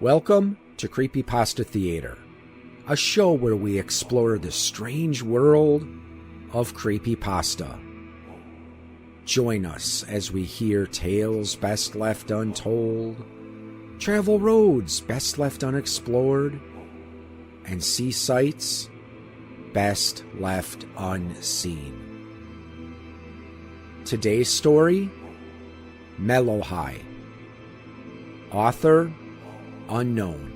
Welcome to Creepypasta Theater, a show where we explore the strange world of creepypasta. Join us as we hear tales best left untold, travel roads best left unexplored, and see sights best left unseen. Today's story, Melohi. Author unknown.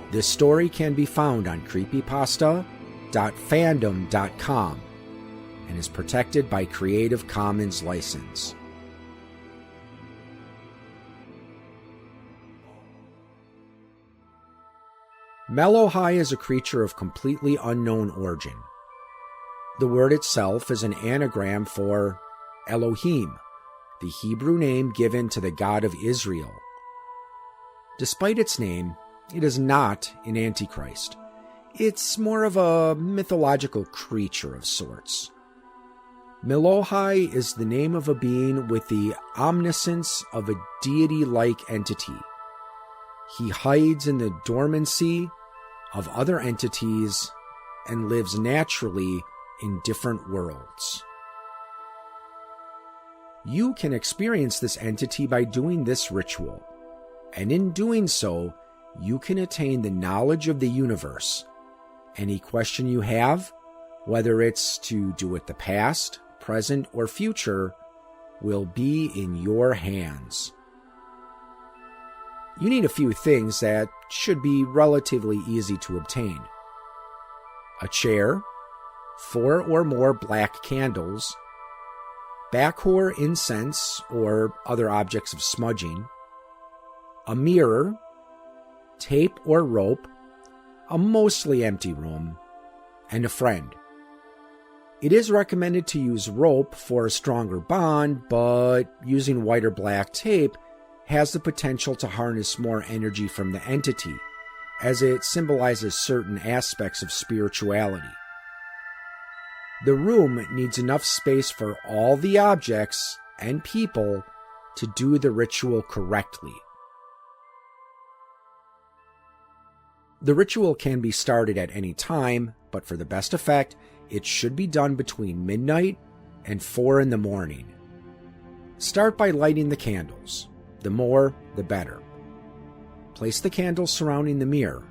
This story can be found on creepypasta.fandom.com and is protected by Creative Commons license. Melohi is a creature of completely unknown origin. The word itself is an anagram for Elohim, the Hebrew name given to the God of Israel. Despite its name, it is not an antichrist. It's more of a mythological creature of sorts. Melohi is the name of a being with the omniscience of a deity-like entity. He hides in the dormancy of other entities and lives naturally in different worlds. You can experience this entity by doing this ritual, and in doing so, you can attain the knowledge of the universe. Any question you have, whether it's to do with the past, present, or future, will be in your hands. You need a few things that should be relatively easy to obtain. A chair, 4 or more black candles, Bakhor incense or other objects of smudging, a mirror, tape or rope, a mostly empty room, and a friend. It is recommended to use rope for a stronger bond, but using white or black tape has the potential to harness more energy from the entity, as it symbolizes certain aspects of spirituality. The room needs enough space for all the objects and people to do the ritual correctly. The ritual can be started at any time, but for the best effect, it should be done between midnight and 4 in the morning. Start by lighting the candles. The more, the better. Place the candles surrounding the mirror.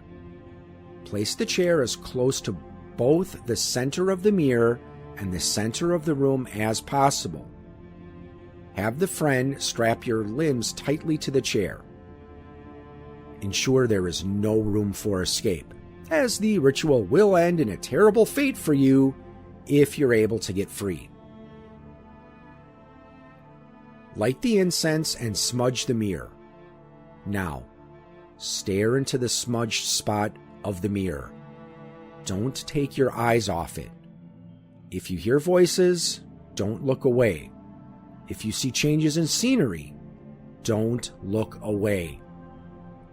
Place the chair as close to both the center of the mirror and the center of the room as possible. Have the friend strap your limbs tightly to the chair. Ensure there is no room for escape, as the ritual will end in a terrible fate for you if you're able to get free. Light the incense and smudge the mirror. Now, stare into the smudged spot of the mirror. Don't take your eyes off it. If you hear voices, don't look away. If you see changes in scenery, don't look away.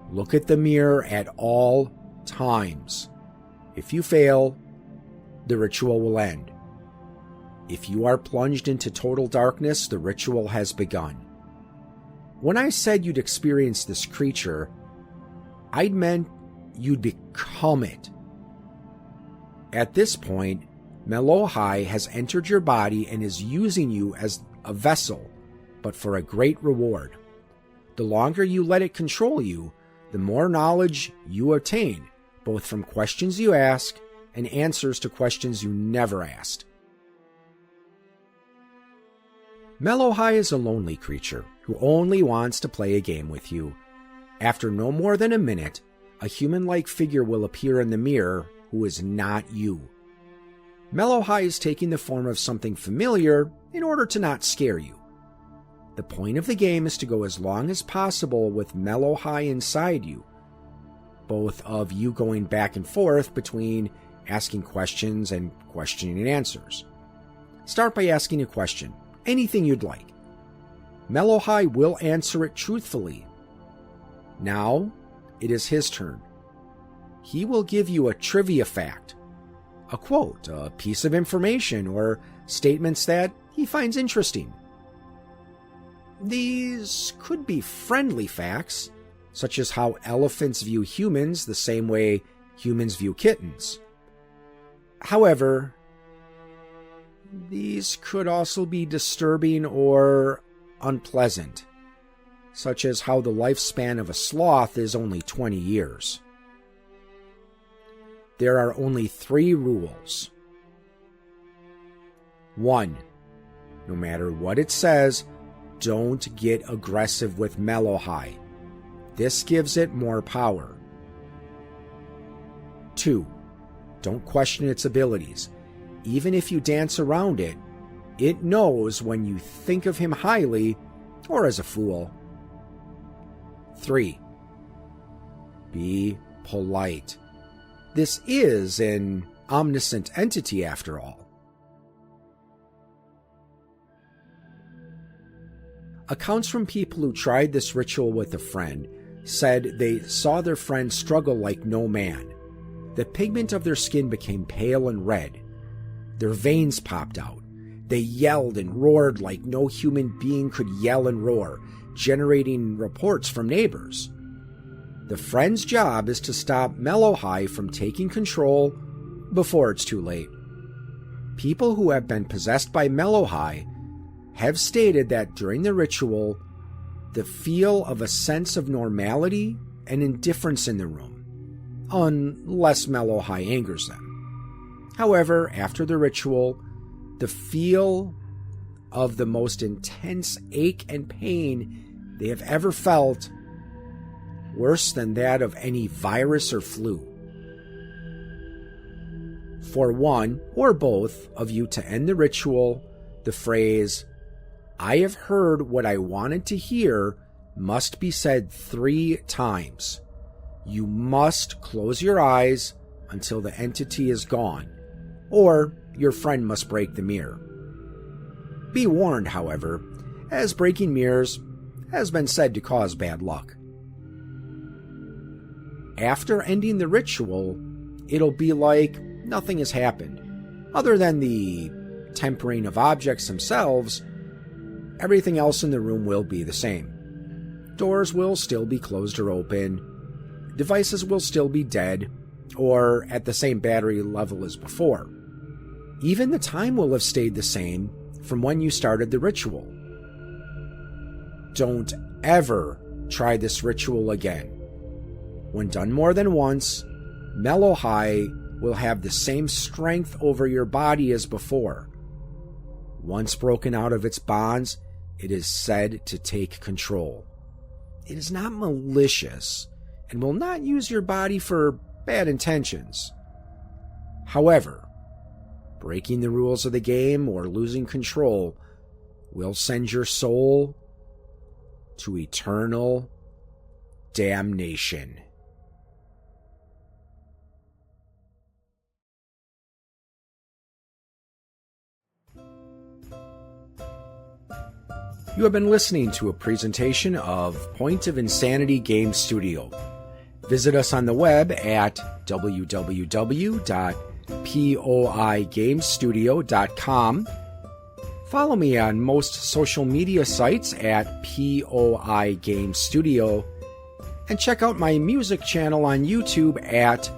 Look at the mirror at all times. If you fail, the ritual will end. If you are plunged into total darkness, the ritual has begun. When I said you'd experience this creature, I'd meant you'd become it. At this point, Melohi has entered your body and is using you as a vessel, but for a great reward. The longer you let it control you, the more knowledge you attain, both from questions you ask and answers to questions you never asked. Melohi is a lonely creature who only wants to play a game with you. After no more than a minute, a human-like figure will appear in the mirror who is not you. Melohi is taking the form of something familiar in order to not scare you. The point of the game is to go as long as possible with Melohi inside you, both of you going back and forth between asking questions and questioning and answers. Start by asking a question, anything you'd like. Melohi will answer it truthfully. Now, it is his turn. He will give you a trivia fact, a quote, a piece of information, or statements that he finds interesting. These could be friendly facts, such as how elephants view humans the same way humans view kittens. However, these could also be disturbing or unpleasant, such as how the lifespan of a sloth is only 20 years. There are only 3 rules. 1. No matter what it says, don't get aggressive with Melohi. This gives it more power. 2. Don't question its abilities. Even if you dance around it, it knows when you think of him highly or as a fool. 3. Be polite. This is an omniscient entity after all. Accounts from people who tried this ritual with a friend said they saw their friend struggle like no man. The pigment of their skin became pale and red. Their veins popped out. They yelled and roared like no human being could yell and roar, generating reports from neighbors. The friend's job is to stop Melohi from taking control before it's too late. People who have been possessed by Melohi have stated that during the ritual, the feel of a sense of normality and indifference in the room, unless Melohi angers them. However, after the ritual, the feel of the most intense ache and pain they have ever felt, worse than that of any virus or flu. For one or both of you to end the ritual, the phrase, "I have heard what I wanted to hear," must be said 3 times. You must close your eyes until the entity is gone, or your friend must break the mirror. Be warned, however, as breaking mirrors has been said to cause bad luck. After ending the ritual, it'll be like nothing has happened. Other than the tempering of objects themselves, everything else in the room will be the same. Doors will still be closed or open. Devices will still be dead, or at the same battery level as before. Even the time will have stayed the same from when you started the ritual. Don't ever try this ritual again. When done more than once, Melohi will have the same strength over your body as before. Once broken out of its bonds, it is said to take control. It is not malicious and will not use your body for bad intentions. However, breaking the rules of the game or losing control will send your soul to eternal damnation. You have been listening to a presentation of Point of Insanity Game Studio. Visit us on the web at www.poigamestudio.com. Follow me on most social media sites at POI Game Studio, and check out my music channel on YouTube at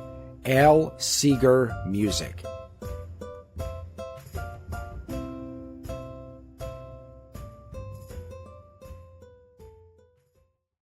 Al Seeger Music.